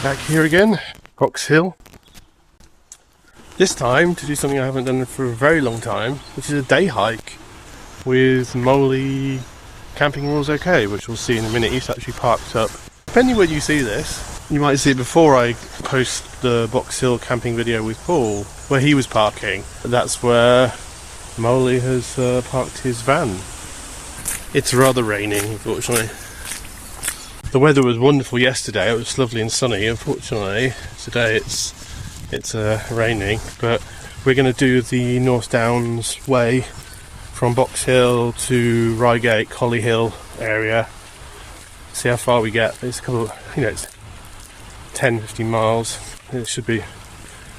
Back here again, Box Hill. This time to do something I haven't done for a very long time, which is a day hike with Moley Camping Rules OK, which we'll see in a minute. He's actually parked up. Depending where you see this, you might see it before I post the Box Hill camping video with Paul, where he was parking. That's where Moley has parked his van. It's rather raining, unfortunately. The weather was wonderful yesterday. It was lovely and sunny. Unfortunately, today it's raining. But we're going to do the North Downs way from Box Hill to Reigate, Collie Hill area. See how far we get. It's a couple, it's 10-15 miles. It should be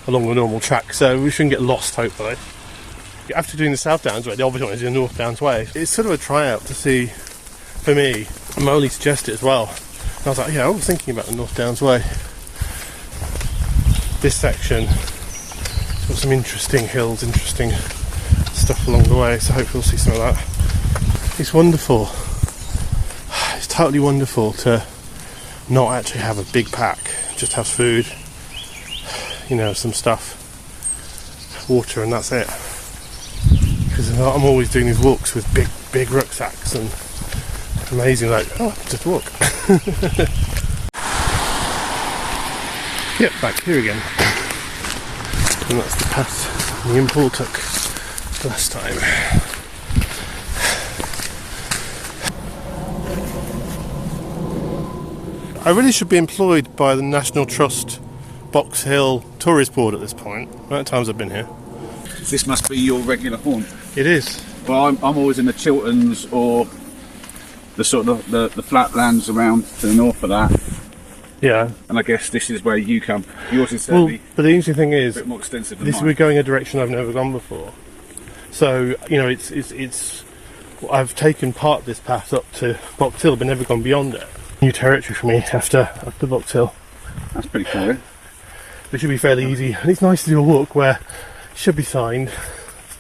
along the normal track, so we shouldn't get lost, hopefully. After doing the South Downs way, the obvious one is the North Downs way. It's sort of a tryout to see, for me, Moley suggested it as well. And I was like, yeah, I was thinking about the North Downs way. This section has got some interesting hills, interesting stuff along the way, so hopefully we'll see some of that. It's wonderful. It's totally wonderful to not actually have a big pack, just have food, some stuff, water, and that's it. Because I'm always doing these walks with big rucksacks, and amazing, just walk. Yep, back here again. And that's the path me and Paul took last time. I really should be employed by the National Trust Box Hill Tourist Board at this point. The amount of times I've been here. This must be your regular haunt. It is. Well, I'm always in the Chilterns or the sort of the flatlands around to the north of that. Yeah. And I guess this is where you come. Yours is certainly but the interesting thing is, a bit more extensive than mine. We're going a direction I've never gone before. So, it's I've taken part of this path up to Box Hill, but never gone beyond it. New territory for me after Box Hill. That's pretty cool, eh? It should be fairly easy. And it's nice to do a walk where it should be signed.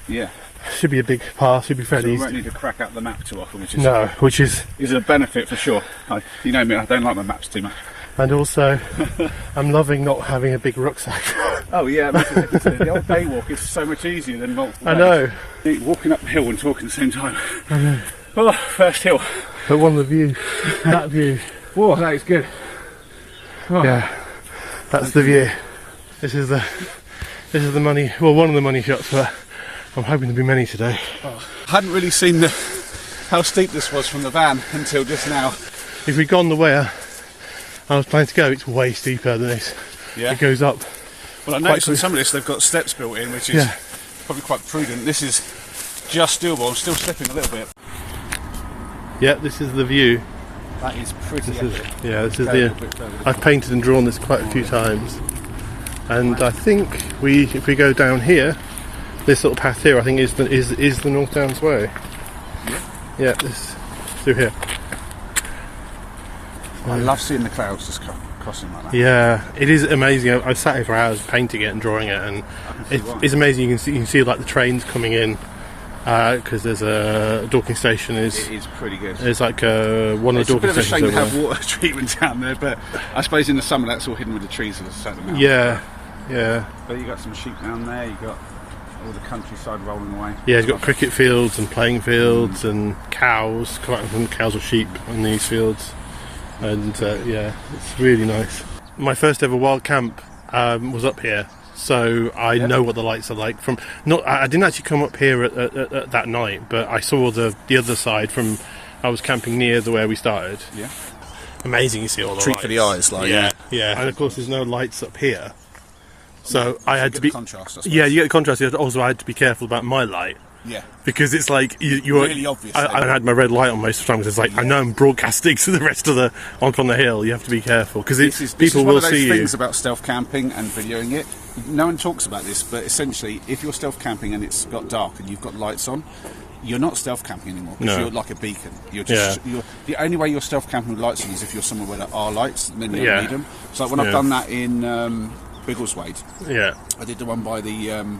Yeah. Should be a big path, should be fairly easy. You won't need to crack out the map too often, which is a benefit for sure. You know me, I don't like my maps too much. And also, I'm loving not having a big rucksack. Oh yeah, the old day walk is so much easier than multiple days. I know. Walking up the hill and talking at the same time. I know. Oh, first hill. But one of the view, that view. Whoa, that is good. Oh. Yeah, that's the view. This is the money. Well, one of the money shots, but I'm hoping there'll be many today. Oh. I hadn't really seen how steep this was from the van until just now. If we'd gone the way I was planning to go, it's way steeper than this. Yeah. It goes up. Well, I noticed on some of this they've got steps built in, which is probably quite prudent. This is just doable. I'm still slipping a little bit. Yeah, this is the view. That is pretty epic. This is I've painted and drawn this quite a few times. And I think if we go down here, this little path here, I think is the North Downs way. Yeah, this through here. I love seeing the clouds just crossing like that. Yeah, it is amazing. I've sat here for hours painting it and drawing it, and it's amazing. You can see like the trains coming in because there's a docking station. It is pretty good. It's like one of the docking stations. It's a bit of a shame to have water treatment down there, but I suppose in the summer that's all hidden with the trees of a certain amount. Yeah. But you got some sheep down there. You got all the countryside rolling away. Yeah, you've got cricket fields and playing fields and cows, cows or sheep on these fields. And it's really nice. My first ever wild camp was up here, so I know what the lights are like. I didn't actually come up here at that night, but I saw the other side from. I was camping near where we started. Yeah, amazing. You see all the treat lights. For the eyes, yeah. And of course, there's no lights up here, so I had to be contrast. Yeah, you get the contrast. Also, I had to be careful about my light. Yeah, because it's like you're really obvious. I had my red light on most of the time because it's like I know I'm broadcasting to the rest of on the hill. You have to be careful because people will see you. This is one of those things about stealth camping and videoing it. No one talks about this, but essentially, if you're stealth camping and it's got dark and you've got lights on, you're not stealth camping anymore because you're like a beacon. You're the only way you're stealth camping with lights on is if you're somewhere where there are lights, and then you don't need them. So like when I've done that in Biggleswade, I did the one by the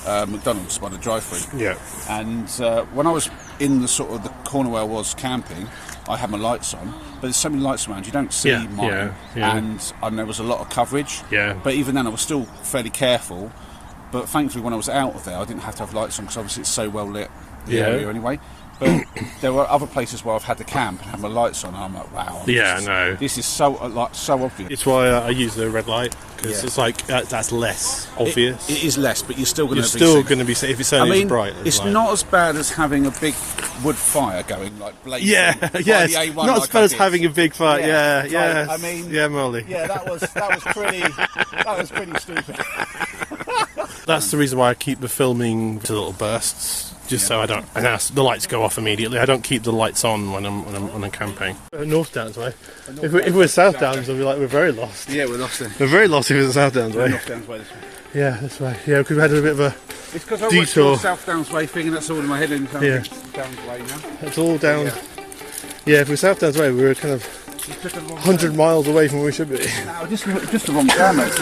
McDonald's by the drive-through. Yeah. And when I was in the sort of the corner where I was camping, I had my lights on, but there's so many lights around, you don't see mine. And there was a lot of coverage. Yeah. But even then, I was still fairly careful. But thankfully, when I was out of there, I didn't have to have lights on because obviously it's so well lit the area anyway. But there were other places where I've had to camp and have my lights on, and I'm like, wow. This is so obvious. It's why I use the red light, because it's like that's less obvious. It is less, but you're still going to be safe if it's only as bright. It's not as bad as having a big wood fire going, like blazing. Yes. Not as bad as having a big fire. I mean, Moley. Yeah, that was pretty stupid. That's the reason why I keep the filming to little bursts. Just so I don't, and the lights go off immediately. I don't keep the lights on when I'm camping. North Downs way. If we're South Downs, we'll be like we're very lost. Yeah, we're lost then. We're very lost if we're South Downs way. North Downs way this way. Yeah, this way. Yeah, because we had a bit of a it's because I watched the South Downs way thing, and that's all in my head. And Downs way now. It's all down. Yeah, if we're South Downs way, we're kind of 100 miles away from where we should be. No, just the wrong down, mate.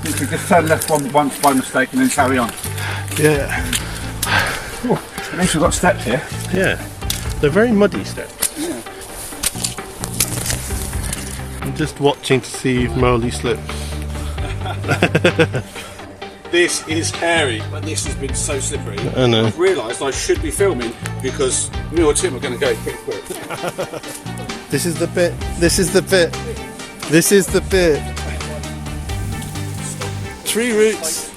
You could just turn left once by mistake and then carry on. Yeah. At least we've got steps here. Yeah, they're very muddy steps. Yeah. I'm just watching to see if Moley slips. This is scary, but this has been so slippery. I know. I've realised I should be filming because me or Tim are going to go pretty quick. This is the bit. This is the bit. This is the bit. Tree roots.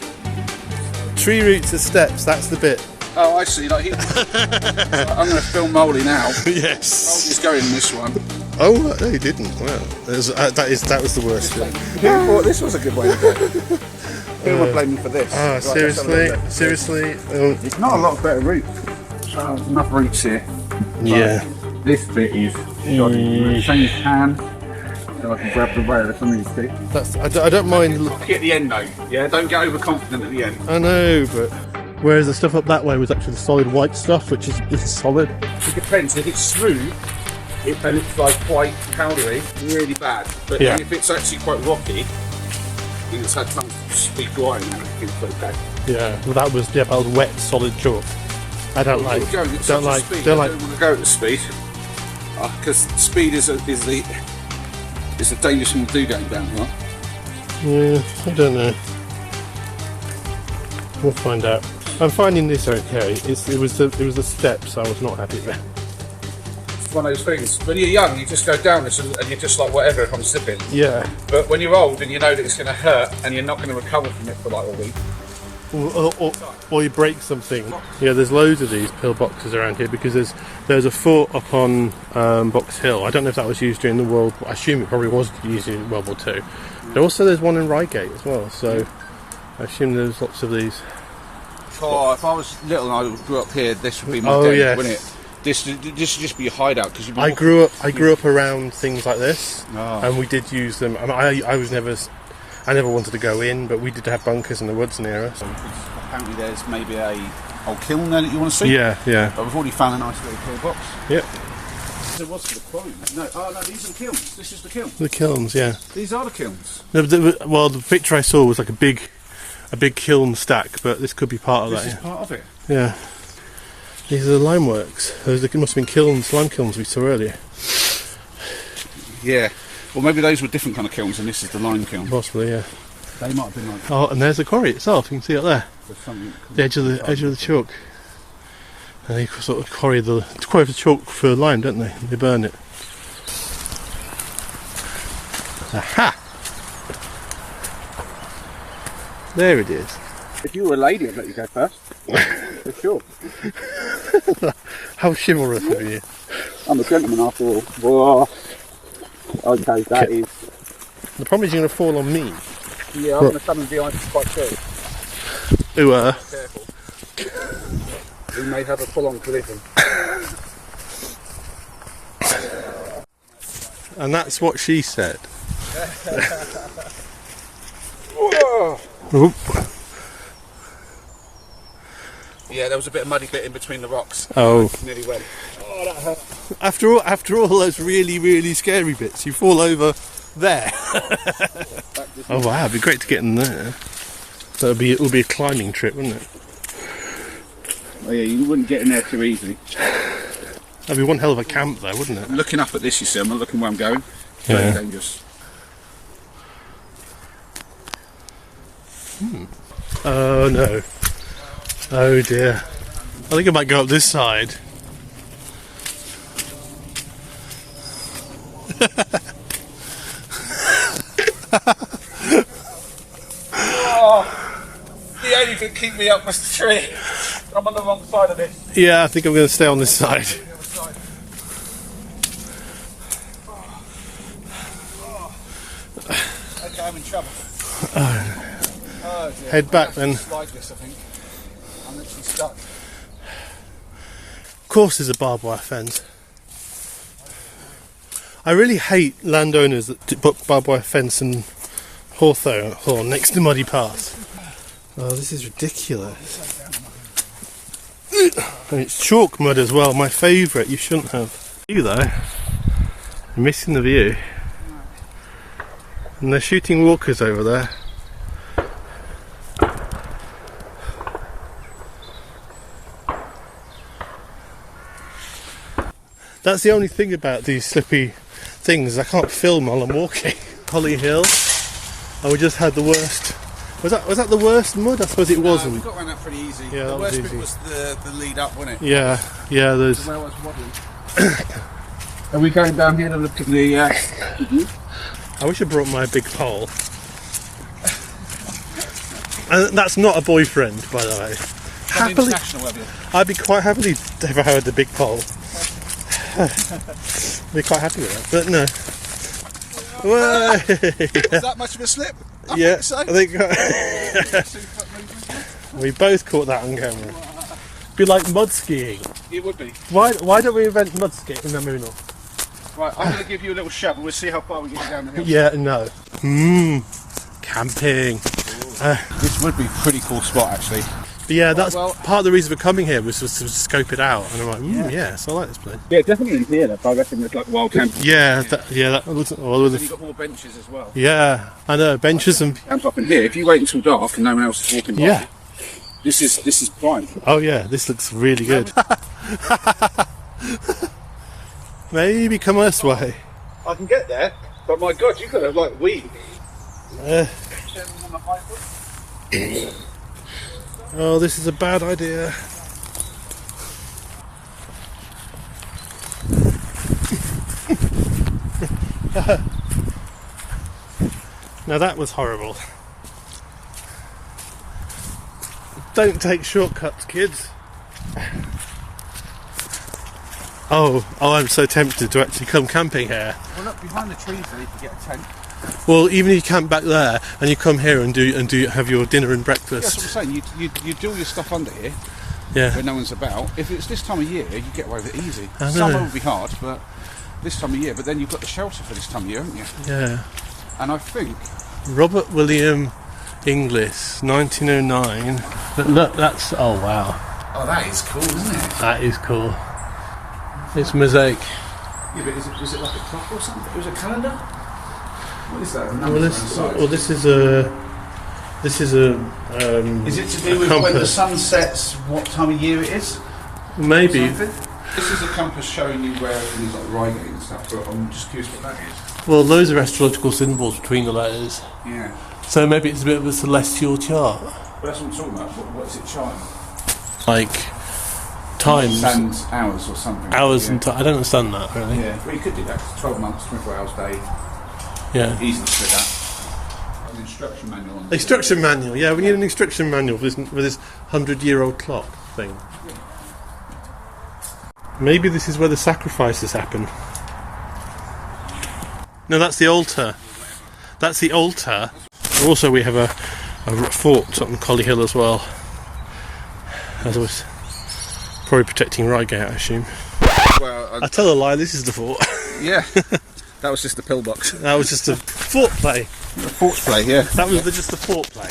Tree roots are steps. That's the bit. Oh, I see. Like I'm going to film Moley now. Yes. Moley's going in this one. Oh no, he didn't. Wow, that was the worst bit. Who thought this was a good way to go? Who am I blaming for this? Oh, right, seriously. It's not a lot better route. Enough roots here. Yeah. But this bit is. Change hand. So I can grab the rail if I need to. I don't mind. At the end though. Yeah, don't get overconfident at the end. I know, but whereas the stuff up that way was actually the solid white stuff, which is solid. It depends. If it's smooth, and it's like quite powdery, really bad. But if it's actually quite rocky, it's had time to be dry and everything's okay. Yeah, well that was wet solid chalk. I don't like. I don't want to go at the speed because speed is a dangerous thing to do going down here. Yeah, I don't know. We'll find out. I'm finding this okay. It was the steps I was not happy with. It's one of those things. When you're young, you just go down this and you're just like whatever if I'm slipping. Yeah. But when you're old and you know that it's going to hurt and you're not going to recover from it for like a week. Or you break something. Yeah, there's loads of these pillboxes around here because there's a fort up on Box Hill. I don't know if that was used during the World War. I assume it probably was used in World War II. But also there's one in Reigate as well. So I assume there's lots of these. Oh, if I was little and I grew up here, this would be my den, wouldn't it? This would just be a hideout because I grew up around things like this, and we did use them. I never wanted to go in, but we did have bunkers in the woods near us. Apparently, there's maybe a old kiln there that you want to see. Yeah. But we've already found a nice little pillbox. Yep. So what's for the quarry? No, these are the kilns. This is the kiln. The kilns, yeah. These are the kilns. Well, the picture I saw was like a big kiln stack, but this could be part of that. This is part of it. Yeah. These are the lime works. Those must have been lime kilns we saw earlier. Yeah. Well, maybe those were different kind of kilns, and this is the lime kiln. Possibly, yeah. They might have been like. Oh, and there's the quarry itself. You can see it there. The edge of the chalk. And they sort of quarry the chalk for lime, don't they? They burn it. Aha! There it is. If you were a lady, I'd let you go first. For sure. How chivalrous of you. I'm a gentleman after all. Whoa. Okay, that is. The problem is you're going to fall on me. Yeah, I'm going to stand behind you quite quick. Careful. We may have a full-on collision. And that's what she said. Whoa. Oop. Yeah, there was a bit of muddy bit in between the rocks. Oh. Nearly went. Oh, that hurt. After all those really, really scary bits, you fall over there. Oh wow, it'd be great to get in there. So it would be a climbing trip, wouldn't it? Oh yeah, you wouldn't get in there too easily. That'd be one hell of a camp though, wouldn't it? Looking up at this, you see, I'm not looking where I'm going. Very dangerous. Oh no. Oh dear. I think I might go up this side. The only thing keep me up was the tree. I'm on the wrong side of this. Yeah, I think I'm going to stay on this side. Okay, I'm in trouble. Oh dear. Head back then. Like this, I think. I'm literally stuck. Of course there's a barbed wire fence. I really hate landowners that put barbed wire fence and hawthorn next to muddy paths. Oh, this is ridiculous. And it's chalk mud as well, my favourite. You shouldn't have. You though, you're missing the view. And they're shooting walkers over there. That's the only thing about these slippy things, I can't film while I'm walking. Holly Hill. Oh, we just had the worst. Was that the worst mud? I suppose it wasn't. We got around that pretty easy. Yeah, the worst was bit was the lead up, wasn't it? Yeah, there's. Where I was waddling. Are we going down here to look at the... I wish I brought my big pole. And that's not a boyfriend, by the way. Happily, I'd be quite happily if I had the big pole. I'd be quite happy with that, but no. Was that much of a slip? I think so. We both caught that on camera. Be like mud skiing. It would be. Why don't we invent mud skiing in the Moonal? Right, I'm going to give you a little shove and we'll see how far we get down the hill. Yeah, no. Camping. This would be a pretty cool spot actually. But yeah, that's part of the reason for coming here was to scope it out. And I'm like, yes, I like this place. Yeah, definitely in here. I reckon there's like wild camping. That was. And you've got more benches as well. Yeah, I know, benches and. Camp up in here. If you wait until dark and no one else is walking by. Yeah. This is prime. Oh yeah, this looks really good. Maybe come this way. I can get there, but my God, you could have like weed. Oh, this is a bad idea. Now that was horrible. Don't take shortcuts, kids. Oh, I'm so tempted to actually come camping here. Well, look behind the trees there, you can get a tent. Well, even if you camp back there and you come here and do have your dinner and breakfast. Yeah, that's what I'm saying. You do all your stuff under here. Yeah. When no one's about. If it's this time of year, you get away with it easy. I know. Summer will be hard, but this time of year. But then you've got the shelter for this time of year, haven't you? Yeah. And I think Robert William Inglis, 1909. But look, that's oh wow. Oh, that is cool, isn't it? That is cool. It's mosaic. Yeah, but was it like a clock or something? It was a calendar. What is that? This is a. Is it to do with when the sun sets? What time of year it is? Maybe. This is a compass showing you where everything is like Reigate and stuff. But I'm just curious what that is. Well, those are astrological symbols between the letters. Yeah. So maybe it's a bit of a celestial chart. But that's what I'm talking about. What is it charting? Like times. And hours or something. Hours and I don't understand that really. Yeah. Well, you could do that. 12 months, 24 hours a day. Yeah. Easily split that. An instruction manual. On Instruction manual. Yeah, we need an instruction manual for this 100-year-old clock thing. Yeah. Maybe this is where the sacrifices happen. No, that's the altar. That's the altar. Also, we have a fort on Collie Hill as well. As I was probably protecting Reigate, I assume. Well, I tell a lie. This is the fort. Yeah, that was just the pillbox. That was just a fort play. A fort play, yeah. That was just the fort play.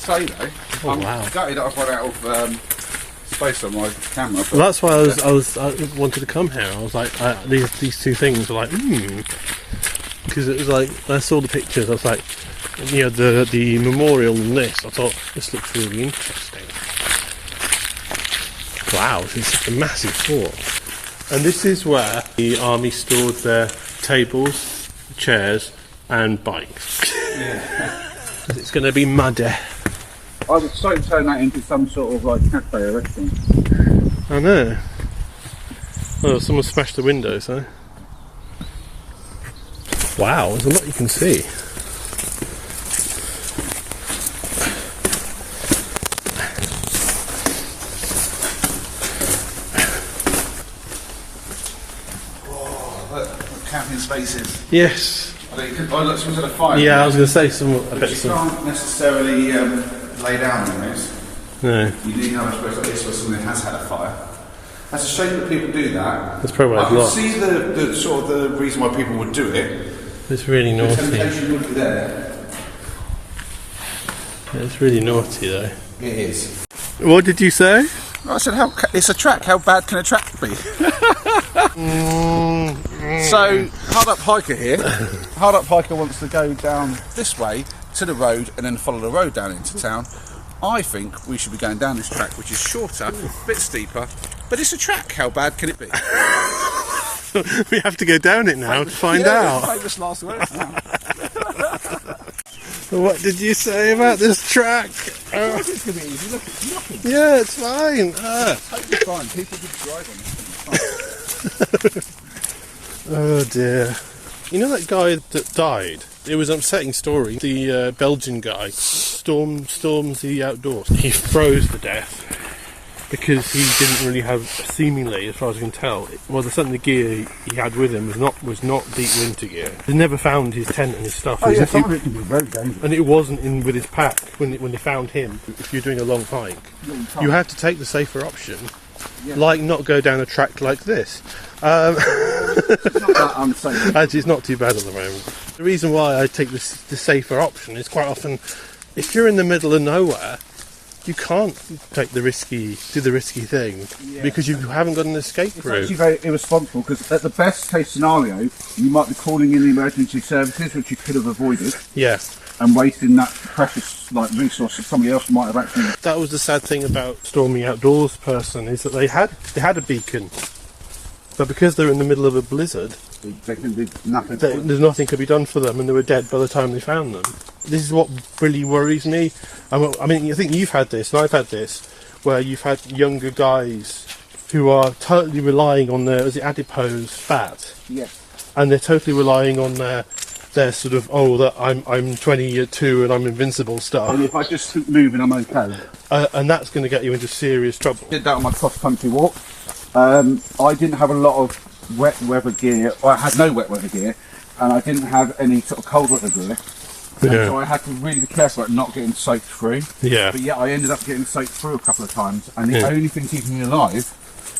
So though, I'm gutted that I've run out of space on my camera. Well, that's why I wanted to come here. I was like, these two things were like, because it was like, when I saw the pictures, I was like, you know, the memorial and this, I thought, this looks really interesting. Wow, this is such a massive fort. And this is where the army stored their tables, chairs, and bikes. Yeah. It's going to be muddy. I would so turn that into some sort of like cafe or restaurant. I know. Oh, someone smashed the windows, huh? Wow, there's a lot you can see. Camping spaces. Yes. Oh, look, someone's had a fire. Yeah, I was going to say I bet you some. can't necessarily lay down on this. No. You need to have a space like this where someone has had a fire. That's a shame that people do that. That's probably I a can lot. see the sort of the reason why people would do it. It's really The naughty. temptation would be there. It's really naughty, though. It is. What did you say? I said, it's a track. How bad can a track be? So, hard up hiker here. Hard up hiker wants to go down this way to the road and then follow the road down into town. I think we should be going down this track, which is shorter, a bit steeper, but it's a track. How bad can it be? We have to go down it now to find out. Famous last words now. What did you say about this track? It's going to be easy. Look, it's nothing. Yeah, it's fine. Totally fine. People could drive on this. Oh dear. You know that guy that died? It was an upsetting story. The Belgian guy, storms the outdoors. He froze to death because he didn't really have, seemingly, as far as I can tell, well, the gear he had with him was not deep winter gear. He never found his tent and his stuff. Oh yeah, some of it can be very dangerous. And it wasn't in with his pack when they found him. If you're doing a long hike, you have to take the safer option, like not go down a track like this. It's not that unsafe. Actually, it's not too bad at the moment. The reason why I take the safer option is quite often, if you're in the middle of nowhere, you can't do the risky thing because you haven't got an escape route. It's actually very irresponsible because at the best case scenario, you might be calling in the emergency services, which you could have avoided. Yeah. And wasting that precious resource that somebody else might have actually. That was the sad thing about Stormy Outdoors person, is that they had a beacon, but because they're in the middle of a blizzard, They can do nothing. there's nothing could be done for them, and they were dead by the time they found them. This is what really worries me. I mean, I think you've had this, and I've had this, where you've had younger guys who are totally relying on their adipose fat. Yes. And they're totally relying on their sort of, that I'm 22 and I'm invincible stuff. And if I just keep moving, I'm okay. And that's going to get you into serious trouble. I did that on my cross-country walk. I didn't have a lot of wet weather gear, or I had no wet weather gear, and I didn't have any sort of cold weather gear. And so I had to really be careful about not getting soaked through. Yeah. But I ended up getting soaked through a couple of times, and the only thing keeping me alive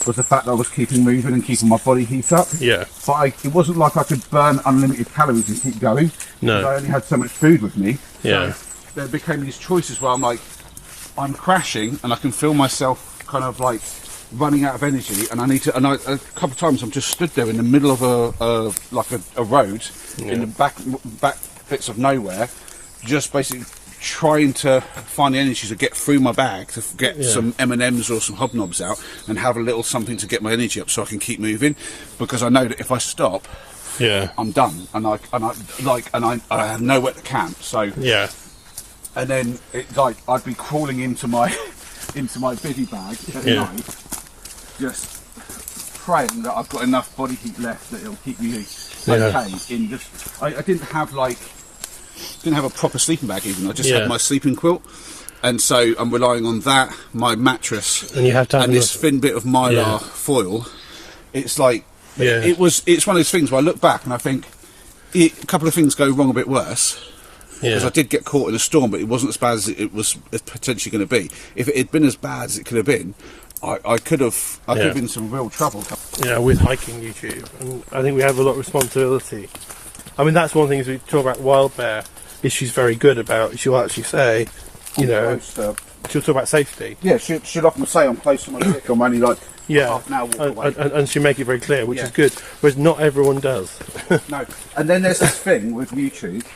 was the fact that I was keeping moving and keeping my body heat up. Yeah. But it wasn't like I could burn unlimited calories and keep going. No. I only had so much food with me. Yeah. So there became these choices where I'm crashing, and I can feel myself kind of running out of energy, and a couple of times I'm just stood there in the middle of a road in the back bits of nowhere, just basically trying to find the energy to get through my bag to get some M&Ms or some hobnobs out and have a little something to get my energy up so I can keep moving, because I know that if I stop, I'm done, and I have nowhere to camp. So and then I'd be crawling into my bivvy bag at night, just praying that I've got enough body heat left that it'll keep me okay. I didn't have a proper sleeping bag even. I just had my sleeping quilt, and so I'm relying on that, my mattress, and you have to have this thin bit of mylar foil. It's it's one of those things where I look back and I think a couple of things go wrong a bit worse. Because I did get caught in a storm, but it wasn't as bad as it was potentially going to be. If it had been as bad as it could have been, I could have been in some real trouble. Yeah, with hiking YouTube, and I think we have a lot of responsibility. I mean, that's one thing, as we talk about wild bear, is she's very good about, she'll actually say, she'll talk about safety. Yeah, she'll often say I'm close to my dick, I'm only Yeah, half an hour walk away. and she make it very clear, which is good. Whereas not everyone does. No, and then there's this thing with YouTube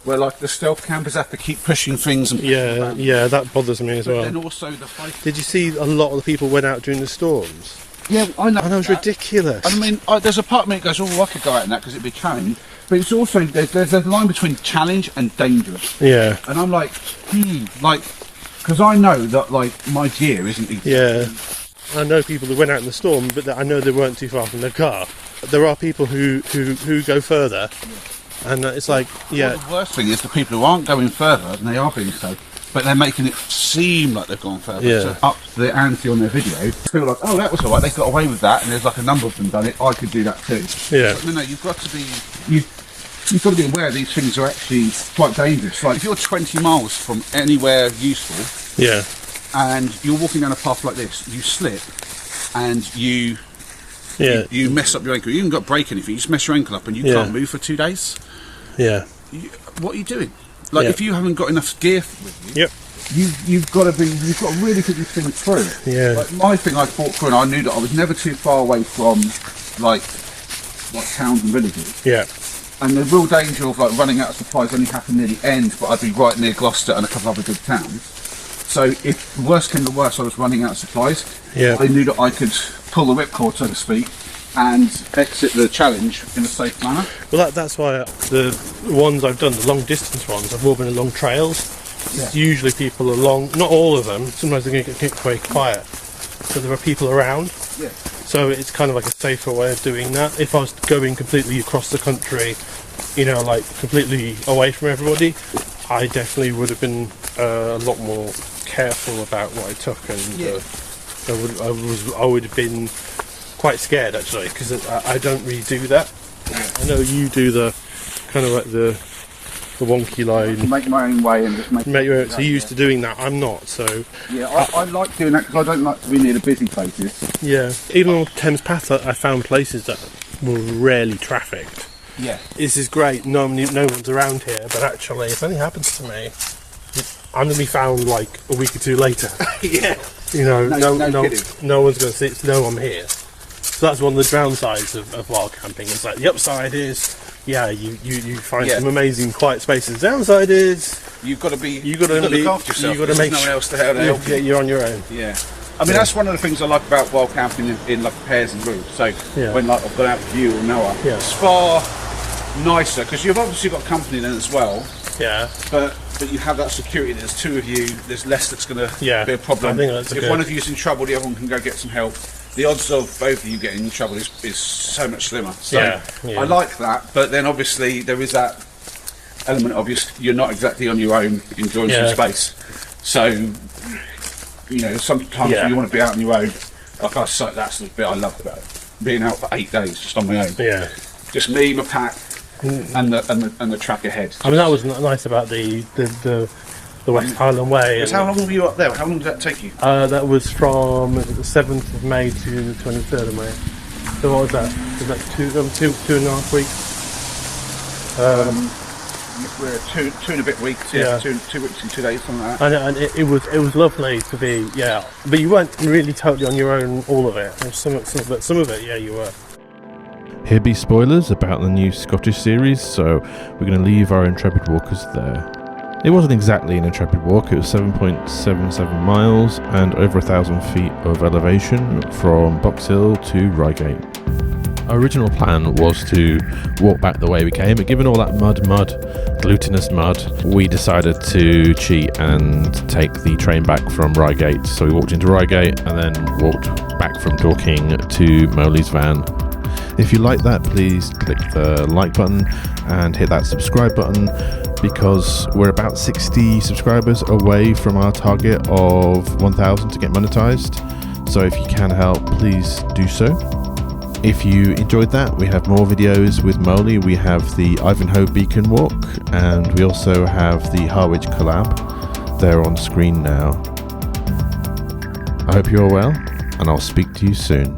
where like the stealth campers have to keep pushing things. And yeah, that bothers me as well. Then also the Did you see a lot of the people went out during the storms? Yeah, I know. And that was ridiculous. I mean, there's a part of me that goes, oh, I could go out in that because it'd be challenge. But it's also, there's a line between challenge and dangerous. Yeah. And I'm like, because I know that, like, my gear isn't easy. Yeah. I know people that went out in the storm, but I know they weren't too far from their car. There are people who go further, and it's like, yeah. Well, the worst thing is the people who aren't going further, and they are being so, but they're making it seem like they've gone further. Yeah. So up the ante on their video, feel like, oh, that was alright, they got away with that, and there's like a number of them done it, I could do that too. Yeah. But no, you've got to be, you've got to be aware these things are actually quite dangerous. Like if you're 20 miles from anywhere useful, Yeah. and you're walking down a path like this, you slip, and you mess up your ankle. You haven't got to break anything, you just mess your ankle up and you can't move for 2 days. Yeah. What are you doing? Like if you haven't got enough gear with you, you've got to really think this thing through. Yeah. Like my thing, I fought through, and I knew that I was never too far away from like towns and villages. Yeah. And the real danger of like running out of supplies only happened near the end, but I'd be right near Gloucester and a couple of other good towns. So if the worst came to the worst, I was running out of supplies. Yeah. I knew that I could pull the whipcord, so to speak, and exit the challenge in a safe manner. Well, that's why the ones I've done, the long distance ones, have all been along trails. Yeah. It's usually people along, not all of them, sometimes they're going to get very quiet. So there are people around. Yeah. So it's kind of like a safer way of doing that. If I was going completely across the country, you know, like completely away from everybody, I definitely would have been a lot more careful about what I took, and I would have been quite scared actually, because I don't really do that. I know you do the kind of like the wonky line. Make my own way and just make your own. So you're used to doing that. I'm not. So yeah, I like doing that because I don't like to be near the busy places. Yeah, even on Thames Path, I found places that were rarely trafficked. Yeah, this is great. No one's around here, but actually, if anything happens to me, I'm gonna be found like a week or two later. Yeah, you know, no one's gonna know I'm here. So that's one of the downsides of wild camping. It's like the upside is, you find some amazing quiet spaces. The downside is you've got to look after yourself. You've got to make no one else to help you. You're on your own. Yeah. I mean, that's one of the things I like about wild camping in like pairs and groups. So when like I've gone out with you or Noah, it's far nicer because you've obviously got company then as well. Yeah. But you have that security. There's two of you. There's less that's going to be a problem. I think that's if one of you's in trouble, the other one can go get some help. The odds of both of you getting in trouble is so much slimmer. So I like that. But then obviously there is that element of you're not exactly on your own enjoying some space. So you know, sometimes you want to be out on your own. Like that's the bit I love about it. Being out for 8 days just on my own. Yeah. Just me, my pack, and the track ahead. I mean, that was nice about the West Highland Way. How long were you up there? How long did that take you? That was from the 7th of May to the 23rd of May. So what was that? Was that two and a half weeks? We're two and a bit weeks. Yeah, 2 weeks and 2 days, something like that. And it was lovely to be. Yeah, but you weren't really totally on your own. All of it. Some of it. Yeah, you were. Here be spoilers about the new Scottish series, so we're going to leave our Intrepid Walkers there. It wasn't exactly an Intrepid walk, it was 7.77 miles and over 1,000 feet of elevation from Box Hill to Reigate. Our original plan was to walk back the way we came, but given all that mud, glutinous mud, we decided to cheat and take the train back from Reigate. So we walked into Reigate and then walked back from Dorking to Moley's van. If you like that, please click the like button and hit that subscribe button, because we're about 60 subscribers away from our target of 1,000 to get monetized. So if you can help, please do so. If you enjoyed that, we have more videos with Moley. We have the Ivanhoe Beacon Walk, and we also have the Harwich collab. They're on screen now. I hope you're well, and I'll speak to you soon.